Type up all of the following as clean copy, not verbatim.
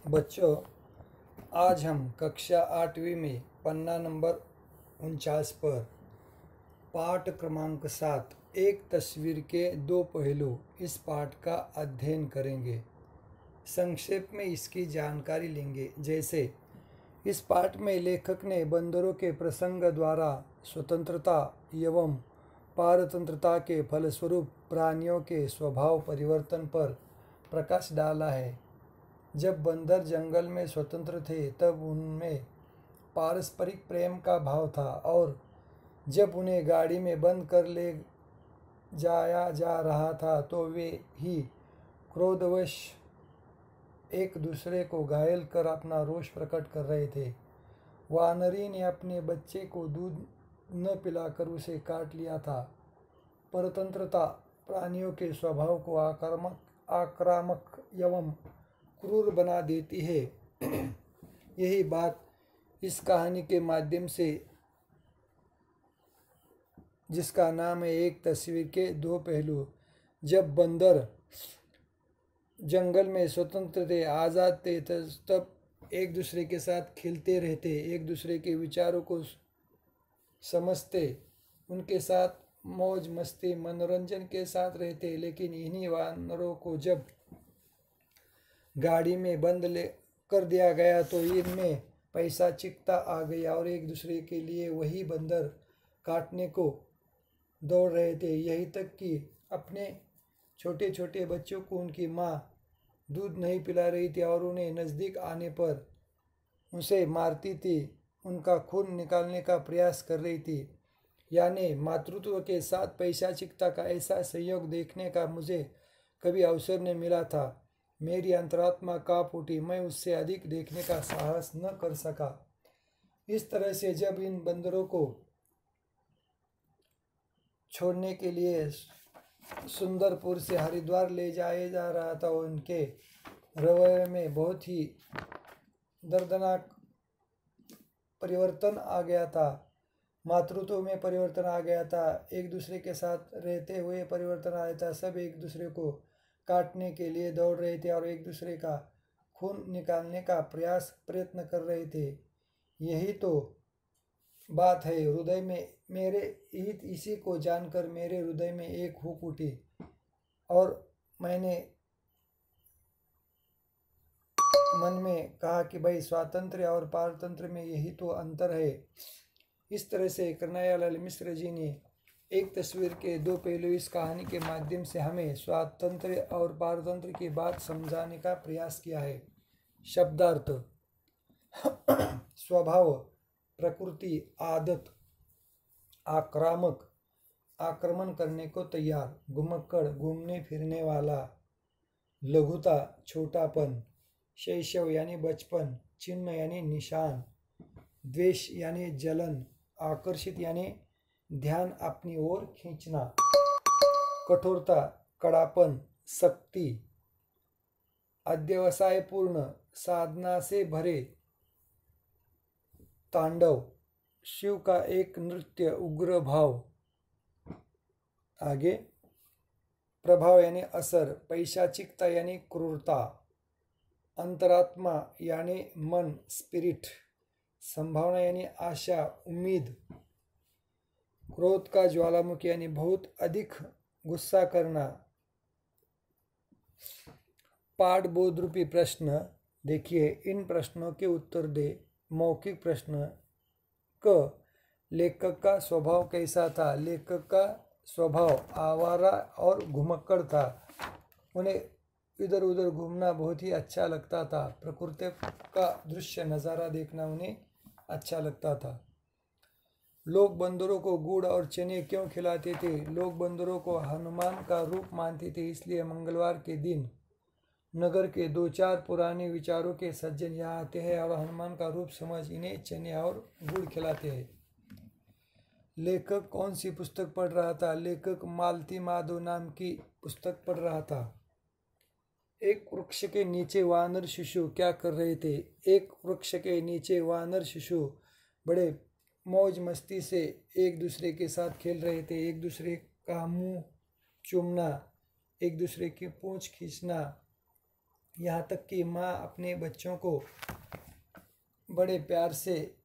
बच्चों, आज हम कक्षा 8वीं में पन्ना नंबर 49 पर पाठ क्रमांक 7 एक तस्वीर के दो पहलू इस पाठ का अध्ययन करेंगे। संक्षेप में इसकी जानकारी लेंगे। जैसे इस पाठ में लेखक ने बंदरों के प्रसंग द्वारा स्वतंत्रता एवं पारतंत्रता के फलस्वरूप प्राणियों के स्वभाव परिवर्तन पर प्रकाश डाला है। जब बंदर जंगल में स्वतंत्र थे तब उनमें पारस्परिक प्रेम का भाव था, और जब उन्हें गाड़ी में बंद कर ले जाया जा रहा था तो वे ही क्रोधवश एक दूसरे को घायल कर अपना रोष प्रकट कर रहे थे। वानरी ने अपने बच्चे को दूध न पिलाकर उसे काट लिया था। परतंत्रता प्राणियों के स्वभाव को आक्रामक एवं क्रूर बना देती है। यही बात इस कहानी के माध्यम से, जिसका नाम है एक तस्वीर के दो पहलू, जब बंदर जंगल में स्वतंत्र थे, आज़ाद थे, तब एक दूसरे के साथ खेलते रहते, एक दूसरे के विचारों को समझते, उनके साथ मौज मस्ती मनोरंजन के साथ रहते। लेकिन इन्हीं वानरों को जब गाड़ी में बंद कर दिया गया तो इनमें पैशाचिकता आ गई और एक दूसरे के लिए वही बंदर काटने को दौड़ रहे थे। यही तक कि अपने छोटे छोटे बच्चों को उनकी माँ दूध नहीं पिला रही थी और उन्हें नज़दीक आने पर उसे मारती थी, उनका खून निकालने का प्रयास कर रही थी। यानी मातृत्व के साथ पैशाचिकता का ऐसा संयोग देखने का मुझे कभी अवसर नहीं मिला था। मेरी अंतरात्मा काँप उठी, मैं उससे अधिक देखने का साहस न कर सका। इस तरह से जब इन बंदरों को छोड़ने के लिए सुंदरपुर से हरिद्वार ले जाया जा रहा था, उनके रवैये में बहुत ही दर्दनाक परिवर्तन आ गया था। मातृत्व में परिवर्तन आ गया था, एक दूसरे के साथ रहते हुए परिवर्तन आया था। सब एक दूसरे को काटने के लिए दौड़ रहे थे और एक दूसरे का खून निकालने का प्रयत्न कर रहे थे। यही तो बात है। हृदय में मेरे इसी को जानकर मेरे हृदय में एक हुक उठी और मैंने मन में कहा कि भाई, स्वातंत्र्य और पारतंत्र में यही तो अंतर है। इस तरह से कन्हैयालाल मिश्र जी ने एक तस्वीर के दो पहलू इस कहानी के माध्यम से हमें स्वातंत्र्य और पारतंत्र की बात समझाने का प्रयास किया है। शब्दार्थ: स्वभाव, प्रकृति, आदत, आक्रामक, आक्रमण करने को तैयार, घुमक्कड़, घूमने फिरने वाला, लघुता, छोटापन, शैशव यानी बचपन, चिन्ह यानी निशान, द्वेष यानी जलन, आकर्षित यानी ध्यान अपनी ओर खींचना, कठोरता, कड़ापन, शक्ति, अध्यवसायपूर्ण, साधना से भरे, तांडव, शिव का एक नृत्य, उग्र भाव। आगे प्रभाव यानी असर, पैशाचिकता यानी क्रूरता, अंतरात्मा यानी मन, स्पिरिट, संभावना यानी आशा, उम्मीद, क्रोध का ज्वालामुखी यानी बहुत अधिक गुस्सा करना। पाठ बोध रूपी प्रश्न देखिए, इन प्रश्नों के उत्तर दे। मौखिक प्रश्न: क, लेखक का स्वभाव कैसा था? लेखक का स्वभाव आवारा और घुमक्कड़ था। उन्हें इधर उधर घूमना बहुत ही अच्छा लगता था। प्रकृति का दृश्य नज़ारा देखना उन्हें अच्छा लगता था। लोग बंदरों को गुड़ और चने क्यों खिलाते थे? लोग बंदरों को हनुमान का रूप मानते थे, इसलिए मंगलवार के दिन नगर के दो चार पुराने विचारों के सज्जन यहाँ आते हैं और हनुमान का रूप समझ इन्हें चने और गुड़ खिलाते हैं। लेखक कौन सी पुस्तक पढ़ रहा था? लेखक मालती माधव नाम की पुस्तक पढ़ रहा था। एक वृक्ष के नीचे वानर शिशु क्या कर रहे थे? एक वृक्ष के नीचे वानर शिशु बड़े मौज मस्ती से एक दूसरे के साथ खेल रहे थे। एक दूसरे का मुंह चूमना, एक दूसरे की पूंछ खींचना, यहाँ तक कि माँ अपने बच्चों को बड़े प्यार से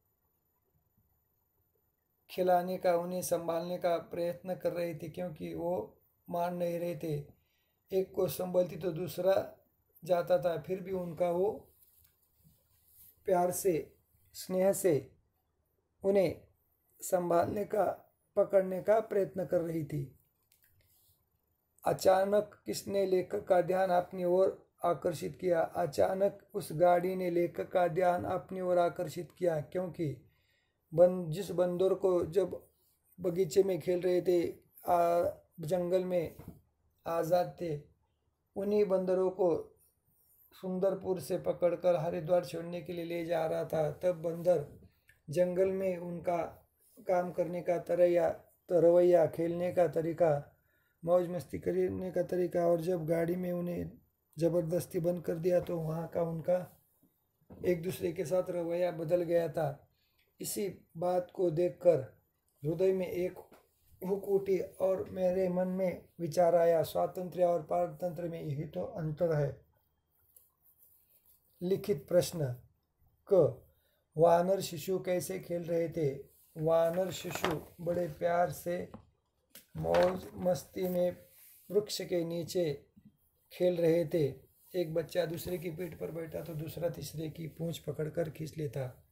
खिलाने का, उन्हें संभालने का प्रयत्न कर रही थी, क्योंकि वो मान नहीं रहे थे। एक को संभलती तो दूसरा जाता था, फिर भी उनका वो प्यार से, स्नेह से उन्हें संभालने का, पकड़ने का प्रयत्न कर रही थी। अचानक किसने लेखक का ध्यान अपनी ओर आकर्षित किया? अचानक उस गाड़ी ने लेखक का ध्यान अपनी ओर आकर्षित किया, क्योंकि जिस बंदर को जब बगीचे में खेल रहे थे, जंगल में आज़ाद थे, उन्हीं बंदरों को सुंदरपुर से पकड़कर हरिद्वार छोड़ने के लिए ले जा रहा था। तब बंदर जंगल में उनका काम करने का रवैया, खेलने का तरीका, मौज मस्ती करने का तरीका, और जब गाड़ी में उन्हें ज़बरदस्ती बंद कर दिया तो वहाँ का उनका एक दूसरे के साथ रवैया बदल गया था। इसी बात को देखकर हृदय में एक हुक उठी और मेरे मन में विचार आया, स्वातंत्र्य और पारतंत्र में यही तो अंतर है। लिखित प्रश्न क, वानर शिशु कैसे खेल रहे थे? वानर शिशु बड़े प्यार से मौज मस्ती में वृक्ष के नीचे खेल रहे थे। एक बच्चा दूसरे की पीठ पर बैठा तो दूसरा तीसरे की पूंछ पकड़कर खींच लेता।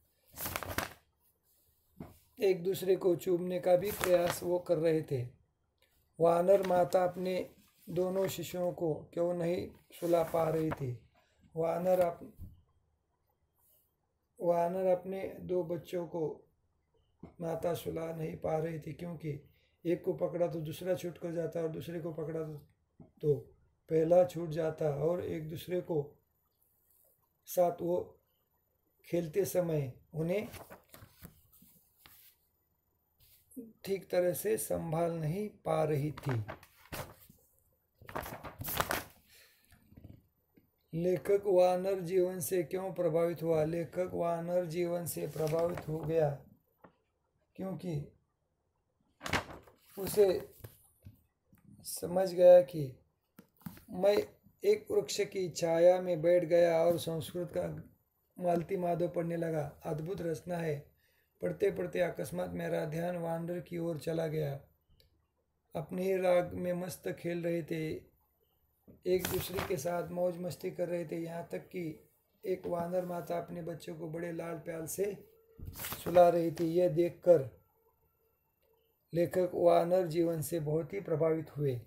एक दूसरे को चूमने का भी प्रयास वो कर रहे थे। वानर माता अपने दोनों शिशुओं को क्यों नहीं सुला पा रही थी? वानर अपने दो बच्चों को माता सुला नहीं पा रही थी, क्योंकि एक को पकड़ा तो दूसरा छूट कर जाता और दूसरे को पकड़ा तो पहला छूट जाता, और एक दूसरे को साथ वो खेलते समय उन्हें ठीक तरह से संभाल नहीं पा रही थी। लेखक वानर जीवन से क्यों प्रभावित हुआ? लेखक वानर जीवन से प्रभावित हो गया क्योंकि उसे समझ गया कि मैं एक वृक्ष की छाया में बैठ गया और संस्कृत का मालती माधव पढ़ने लगा। अद्भुत रचना है। पढ़ते पढ़ते अकस्मात मेरा ध्यान वानर की ओर चला गया। अपने ही राग में मस्त खेल रहे थे, एक दूसरे के साथ मौज मस्ती कर रहे थे, यहाँ तक कि एक वानर माता अपने बच्चों को बड़े लाड प्यार से सुला रही थी। यह देखकर लेखक वानर जीवन से बहुत ही प्रभावित हुए।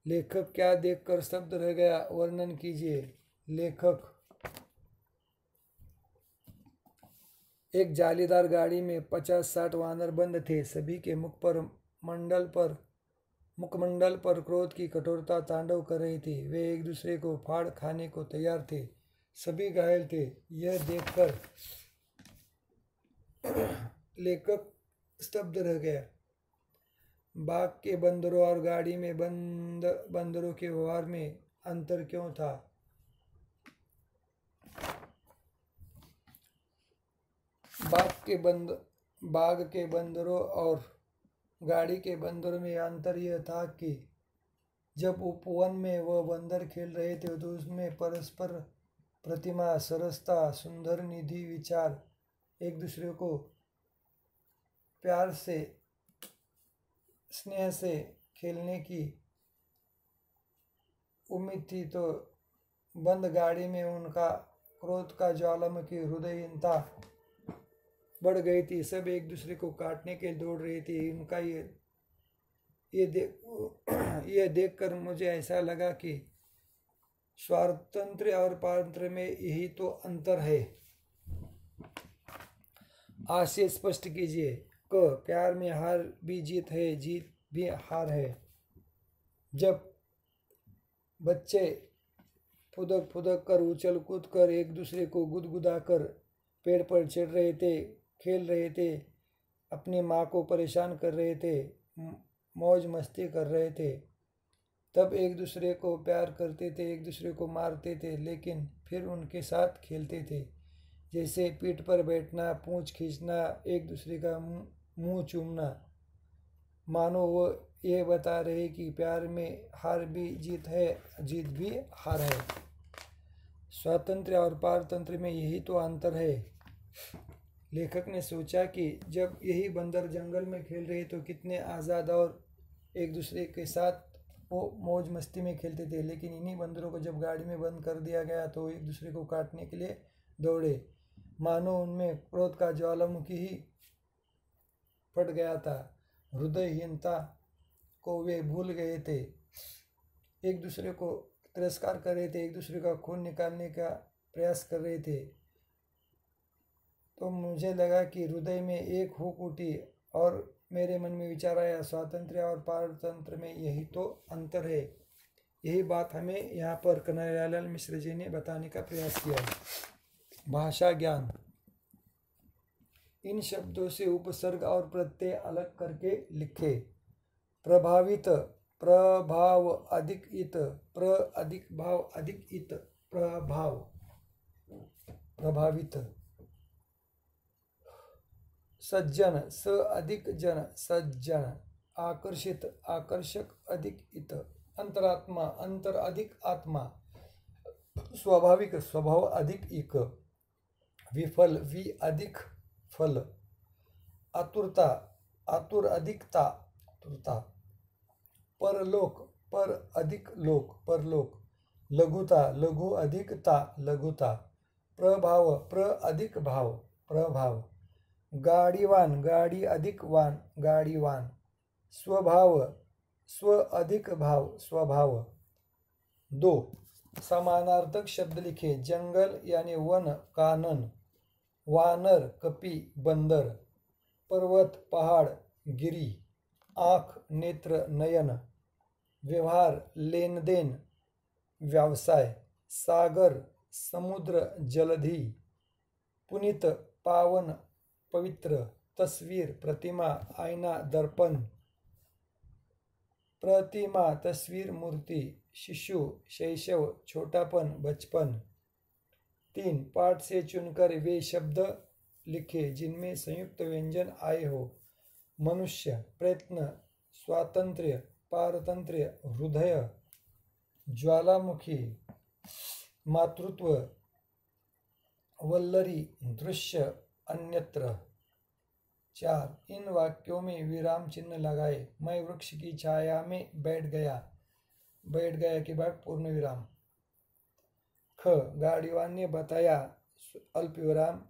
लेखक क्या देखकर स्तब्ध रह गया, वर्णन कीजिए। लेखक एक जालीदार गाड़ी में 50-60 वानर बंद थे। सभी के मुखमंडल पर क्रोध की कठोरता तांडव कर रही थी। वे एक दूसरे को फाड़ खाने को तैयार थे। सभी घायल थे। यह देखकर लेखक स्तब्ध रह गया। बाग के बंदरों और गाड़ी में बंद बंदरों के व्यवहार में अंतर क्यों था? बाग के बंदरों और गाड़ी के बंदरों में अंतर यह था कि जब उपवन में वह बंदर खेल रहे थे तो उसमें परस्पर प्रतिमा, सरसता, सुंदर निधि विचार, एक दूसरे को प्यार से, स्नेह से खेलने की उम्मीद थी, तो बंद गाड़ी में उनका क्रोध का ज्वालामुखी हृदयहीनता बढ़ गई थी। सब एक दूसरे को काटने के लिए दौड़ रही थी। उनका ये देखकर मुझे ऐसा लगा कि स्वातंत्र्य और पारतंत्र में यही तो अंतर है। आशय स्पष्ट कीजिए। क, प्यार में हार भी जीत है, जीत भी हार है। जब बच्चे फुदक फुदक कर, उछल कूद कर, एक दूसरे को गुदगुदा कर पेड़ पर चढ़ रहे थे, खेल रहे थे, अपनी माँ को परेशान कर रहे थे, मौज मस्ती कर रहे थे, तब एक दूसरे को प्यार करते थे, एक दूसरे को मारते थे, लेकिन फिर उनके साथ खेलते थे। जैसे पीठ पर बैठना, पूंछ खींचना, एक दूसरे का मुंह चूमना, मानो वो ये बता रहे कि प्यार में हार भी जीत है, जीत भी हार है। स्वातंत्र्य और पारतंत्र में यही तो अंतर है। लेखक ने सोचा कि जब यही बंदर जंगल में खेल रहे तो कितने आज़ाद और एक दूसरे के साथ वो मौज मस्ती में खेलते थे, लेकिन इन्हीं बंदरों को जब गाड़ी में बंद कर दिया गया तो एक दूसरे को काटने के लिए दौड़े, मानो उनमें क्रोध का ज्वालामुखी ही फट गया था। हृदयहीनता को वे भूल गए थे, एक दूसरे को तिरस्कार कर रहे थे, एक दूसरे का खून निकालने का प्रयास कर रहे थे। तो मुझे लगा कि हृदय में एक हुक उठी और मेरे मन में विचार आया, स्वातंत्र्य और पारतंत्र में यही तो अंतर है। यही बात हमें यहाँ पर कन्हैयालाल मिश्र जी ने बताने का प्रयास किया। भाषा ज्ञान। इन शब्दों से उपसर्ग और प्रत्यय अलग करके लिखे। प्रभावित, प्रभाव अधिक इत, प्र अधिक भाव अधिक इत, प्रभाव, प्रभावित। सज्जन, स अधिक जन, सज्जन। आकर्षित, आकर्षक अधिक इत। अंतरात्मा, अंतर अधिक आत्मा। स्वाभाविक, स्वभाव अधिक इक। विफल, वि अधिक फल। आतुरता, आतुर अधिक ता, आतुरता। परलोक, पर अधिक लोक, परलोक। लघुता, लघु अधिक ता, लघुता। प्रभाव, प्र अधिक भाव, प्रभाव। गाड़ीवान, गाड़ी अधिक वान, गाड़ीवान। स्वभाव, स्व अधिक भाव, स्वभाव। 2. समानार्थक शब्द लिखे। जंगल यानी वन, कानन। वानर, कपी, बंदर। पर्वत, पहाड़, गिरी। आँख, नेत्र, नयन। व्यवहार, लेन देन, व्यवसाय। सागर, समुद्र, जलधि। पुनीत, पावन, पवित्र। तस्वीर, प्रतिमा, आईना, दर्पण। प्रतिमा, तस्वीर, मूर्ति। शिशु, शैशव, छोटापन, बचपन। 3. पाठ से चुनकर वे शब्द लिखे जिनमें संयुक्त व्यंजन आए हो। मनुष्य, प्रयत्न, स्वातंत्र्य, पारतंत्र्य, हृदय, ज्वालामुखी, मातृत्व, वल्लरी, दृश्य, अन्यत्र। 4. इन वाक्यों में विराम चिन्ह लगाए। मैं वृक्ष की छाया में बैठ गया, बैठ गया के बाद पूर्ण विराम। ख. गाड़ीवान ने बताया, अल्प विराम,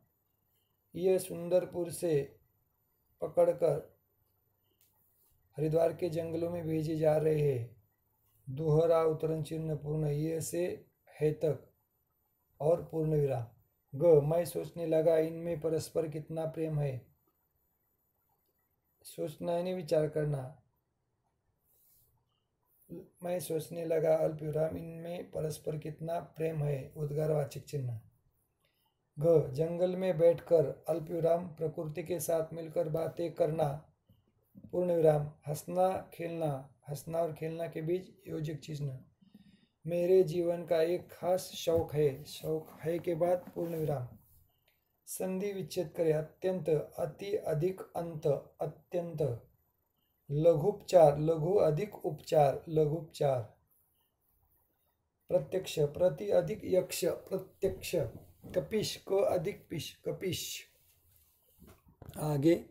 यह सुंदरपुर से पकड़कर हरिद्वार के जंगलों में भेजे जा रहे हैं। दोहरा उतरण चिन्ह पूर्ण, ये से है तक और पूर्ण विराम। ग. मैं सोचने लगा, इनमें परस्पर कितना प्रेम है। सोचना यानी विचार करना। मैं सोचने लगा, अल्प विराम, इनमें परस्पर कितना प्रेम है, उद्गारवाचक चिन्ह। घ. जंगल में बैठकर, अल्प विराम, प्रकृति के साथ मिलकर बातें करना, पूर्ण विराम। हंसना, खेलना, हंसना और खेलना के बीच योजक चिन्ह। मेरे जीवन का एक खास शौक है, शौक है के बाद पूर्ण विराम। संधि विच्छेद करें। अत्यंत, अति, अधिक, अंत, अत्यंत। लघुपचार, लघु अधिक उपचार, लघुपचार। प्रत्यक्ष, प्रति अधिक यक्ष, प्रत्यक्ष। कपिश, क अधिक पिश, कपिश। आगे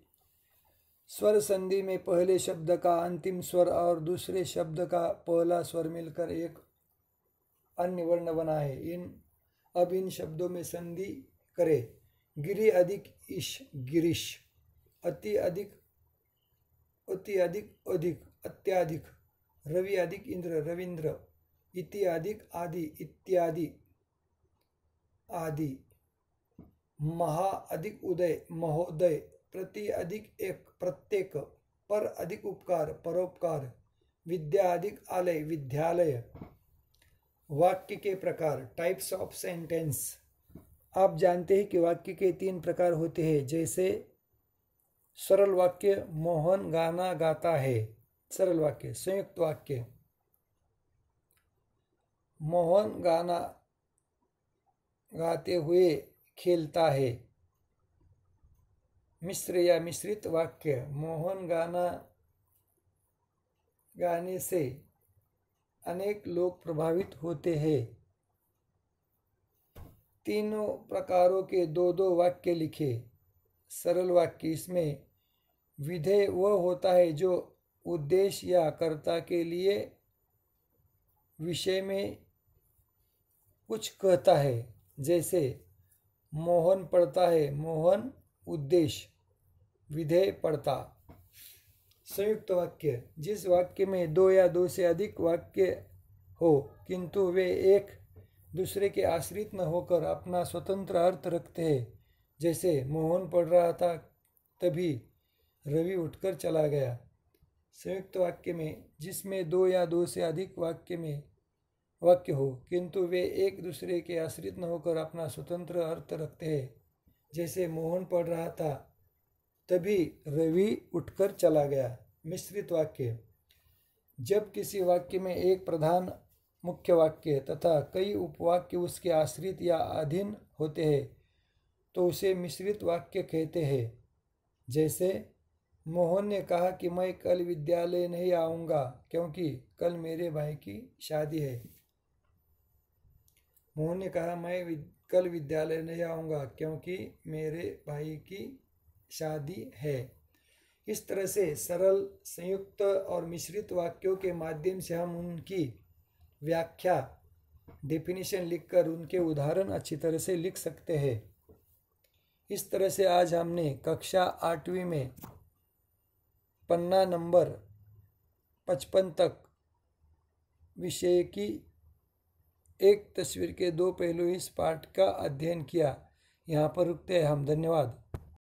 स्वर संधि में पहले शब्द का अंतिम स्वर और दूसरे शब्द का पहला स्वर मिलकर एक अन्य वर्ण बना है। अब इन शब्दों में संधि करें। गिरि अधिक इश, गिरीश। अति अधिक, अति अधिक, अधिक, अत्याधिक। रवि अधिक इंद्र, रविंद्र। इति अधिक आदि, इत्यादि, आदि। महा अधिक उदय, महोदय। प्रति अधिक एक, प्रत्येक। पर अधिक उपकार, परोपकार। विद्या अधिक आलय, विद्यालय। वाक्य के प्रकार, टाइप्स ऑफ सेंटेंस। आप जानते हैं कि वाक्य के 3 प्रकार होते हैं, जैसे सरल वाक्य, मोहन गाना गाता है, सरल वाक्य। संयुक्त वाक्य, मोहन गाना गाते हुए खेलता है। मिश्र या मिश्रित वाक्य, मोहन गाना गाने से अनेक लोग प्रभावित होते हैं। तीनों प्रकारों के दो दो वाक्य लिखे। सरल वाक्य, इसमें विधेय वह होता है जो उद्देश्य या कर्ता के लिए विषय में कुछ कहता है। जैसे मोहन पढ़ता है, मोहन उद्देश्य, विधेय पढ़ता। संयुक्त वाक्य, जिस वाक्य में दो या दो से अधिक वाक्य हो किंतु वे एक दूसरे के आश्रित न होकर अपना स्वतंत्र अर्थ रखते हैं। जैसे मोहन पढ़ रहा था तभी रवि उठकर चला गया। संयुक्त वाक्य में, जिसमें दो या दो से अधिक वाक्य हो किंतु वे एक दूसरे के आश्रित न होकर अपना स्वतंत्र अर्थ रखते हैं। जैसे मोहन पढ़ रहा था तभी रवि उठकर चला गया। मिश्रित वाक्य, जब किसी वाक्य में एक प्रधान मुख्य वाक्य तथा कई उपवाक्य उसके आश्रित या अधीन होते हैं तो उसे मिश्रित वाक्य कहते हैं। जैसे मोहन ने कहा कि मैं कल विद्यालय नहीं आऊँगा क्योंकि कल मेरे भाई की शादी है। मोहन ने कहा मैं कल विद्यालय नहीं आऊँगा क्योंकि मेरे भाई की शादी है। इस तरह से सरल, संयुक्त और मिश्रित वाक्यों के माध्यम से हम उनकी व्याख्या, डेफिनेशन लिखकर उनके उदाहरण अच्छी तरह से लिख सकते हैं। इस तरह से आज हमने कक्षा 8वीं में पन्ना नंबर 55 तक विषय की एक तस्वीर के दो पहलू इस पाठ का अध्ययन किया। यहाँ पर रुकते हैं हम। धन्यवाद।